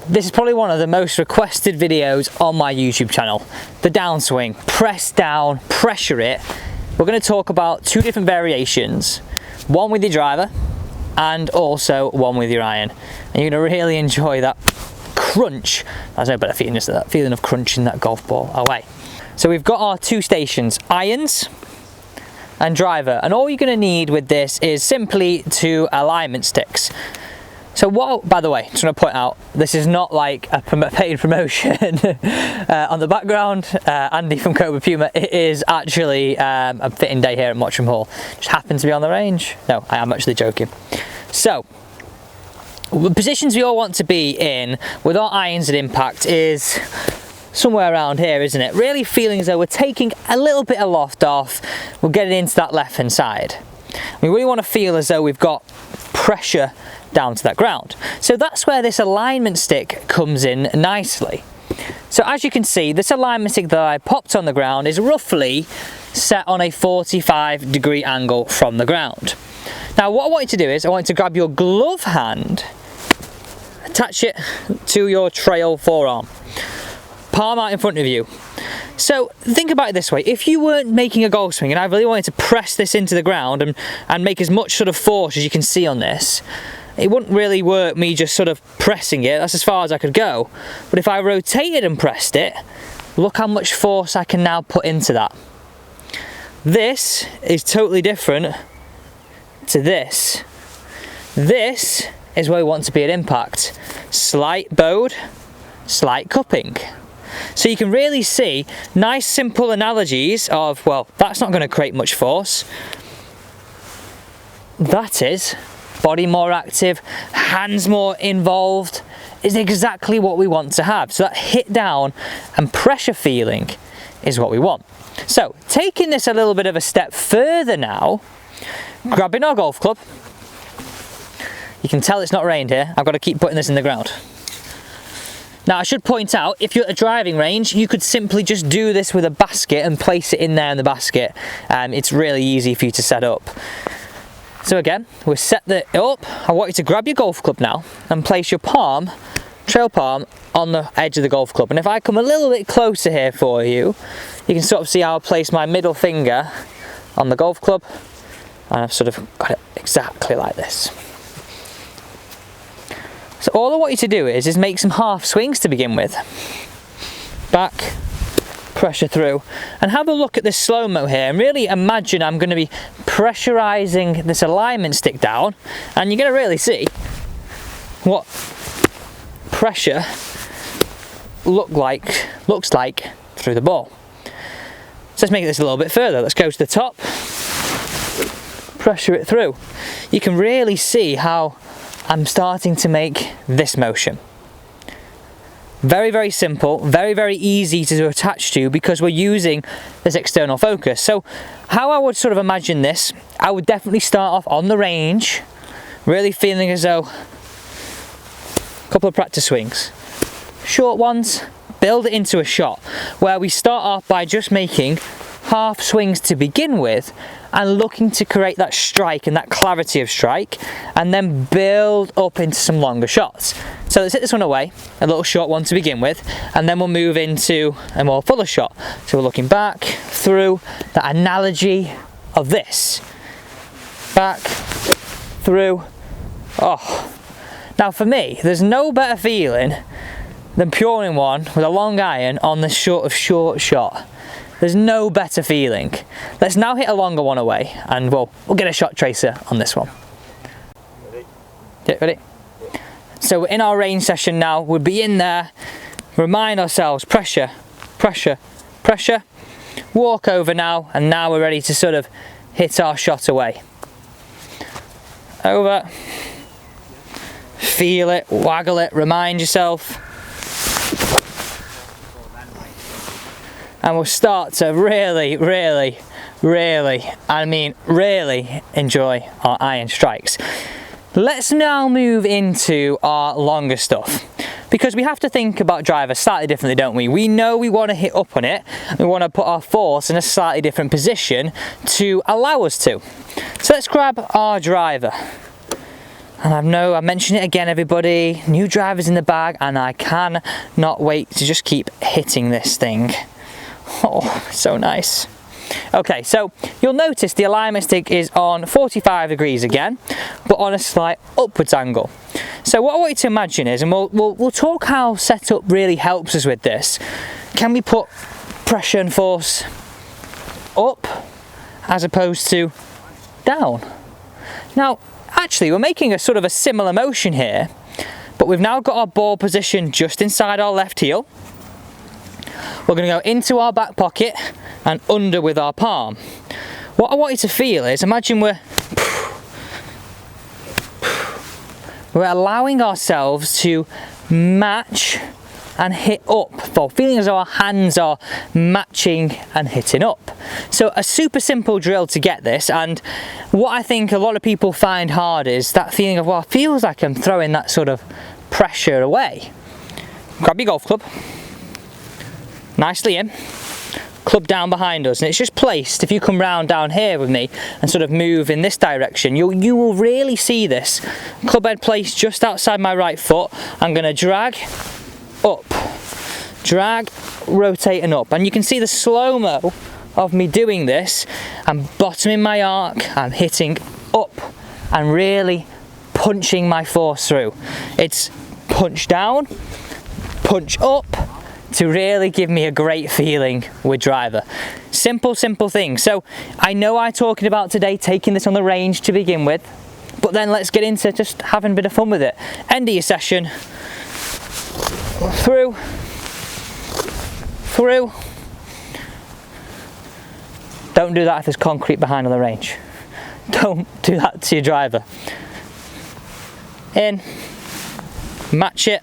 This is probably one of the most requested videos on my YouTube channel. The downswing. Press down, pressure it. We're going to talk about two different variations. One with your driver and also one with your iron. And you're going to really enjoy that crunch. There's no better feeling than that feeling of crunching that golf ball away. So we've got our two stations, irons and driver. And all you're going to need with this is simply two alignment sticks. So what, by the way, just want to point out, this is not like a paid promotion on the background. Andy from Cobra Puma, it is actually a fitting day here at Mottram Hall. Just happened to be on the range. No, I am actually joking. So, the positions we all want to be in with our irons at impact is somewhere around here, isn't it? Really feeling as though we're taking a little bit of loft off, we're getting into that left hand side. We really want to feel as though we've got pressure down to that ground. So that's where this alignment stick comes in nicely. So as you can see, this alignment stick that I popped on the ground is roughly set on a 45-degree angle from the ground. Now what I want you to do is, I want you to grab your glove hand, attach it to your trail forearm, palm out in front of you. So think about it this way, if you weren't making a golf swing and I really wanted to press this into the ground and make as much sort of force as you can see on this, it wouldn't really work me just sort of pressing it, that's as far as I could go. But if I rotated and pressed it, look how much force I can now put into that. This is totally different to this. This is where we want to be at impact. Slight bowed, slight cupping. So you can really see nice simple analogies of, well, that's not going to create much force. That is. Body more active, hands more involved, is exactly what we want to have. So that hit down and pressure feeling is what we want. So taking this a little bit of a step further now, grabbing our golf club. You can tell it's not rained here, I've got to keep putting this in the ground. Now I should point out, if you're at a driving range, you could simply just do this with a basket and place it in there in the basket. It's really easy for you to set up. So again, we've set it up. I want you to grab your golf club now and place your palm, trail palm, on the edge of the golf club. And if I come a little bit closer here for you, you can sort of see how I place my middle finger on the golf club. And I've sort of got it exactly like this. So all I want you to do is make some half swings to begin with. Back, pressure through, and have a look at this slow-mo here and really imagine I'm going to be pressurizing this alignment stick down, and you're going to really see what pressure looks like through the ball. So let's make this a little bit further. Let's go to the top, pressure it through. You can really see how I'm starting to make this motion. Very, very simple, very, very easy to attach to because we're using this external focus. So how I would sort of imagine this, I would definitely start off on the range, really feeling as though a couple of practice swings. Short ones, build it into a shot where we start off by just making half swings to begin with and looking to create that strike and that clarity of strike and then build up into some longer shots. So let's hit this one away, a little short one to begin with, and then we'll move into a more fuller shot. So we're looking back, through, that analogy of this. Back, through, oh. Now for me, there's no better feeling than puring one with a long iron on this sort of short shot. There's no better feeling. Let's now hit a longer one away and we'll get a shot tracer on this one. Ready? Yeah, ready? So we're in our range session now, we'll be in there, remind ourselves, pressure, pressure, pressure, walk over now, and now we're ready to sort of hit our shot away. Over, feel it, waggle it, remind yourself. And we'll start to really enjoy our iron strikes. Let's now move into our longer stuff, because we have to think about driver slightly differently, don't we? We know we want to hit up on it, we want to put our force in a slightly different position to allow us to. So let's grab our driver. And I mentioned it again, everybody, new drivers in the bag, and I cannot wait to just keep hitting this thing. Oh, so nice. Okay, so you'll notice the alignment stick is on 45 degrees again, but on a slight upwards angle. So what I want you to imagine is, and we'll talk how setup really helps us with this. Can we put pressure and force up as opposed to down? Now, actually, we're making a sort of a similar motion here, but we've now got our ball position just inside our left heel. We're going to go into our back pocket and under with our palm. What I want you to feel is, imagine we're allowing ourselves to match and hit up, for feeling as though our hands are matching and hitting up. So a super simple drill to get this, and what I think a lot of people find hard is that feeling of, well, it feels like I'm throwing that sort of pressure away. Grab your golf club, nicely in, club down behind us, and it's just placed. If you come round down here with me and sort of move in this direction, you will really see this club head placed just outside my right foot. I'm going to drag up, drag, rotate and up, and you can see the slow-mo of me doing this. I'm bottoming my arc, I'm hitting up and really punching my force through. It's punch down, punch up, to really give me a great feeling with driver. Simple thing. So I know I'm talking about today taking this on the range to begin with, but then let's get into just having a bit of fun with it. End of your session, through, don't do that if there's concrete behind on the range. Don't do that to your driver. In, match it,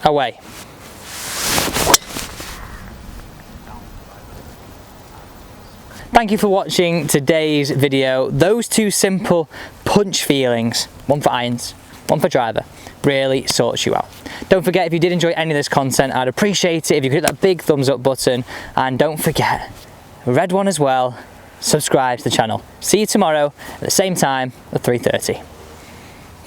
away. Thank you for watching today's video. Those two simple punch feelings, one for irons, one for driver, really sorts you out. Don't forget, if you did enjoy any of this content, I'd appreciate it if you could hit that big thumbs up button, and don't forget, red one as well, subscribe to the channel. See you tomorrow at the same time at 3:30.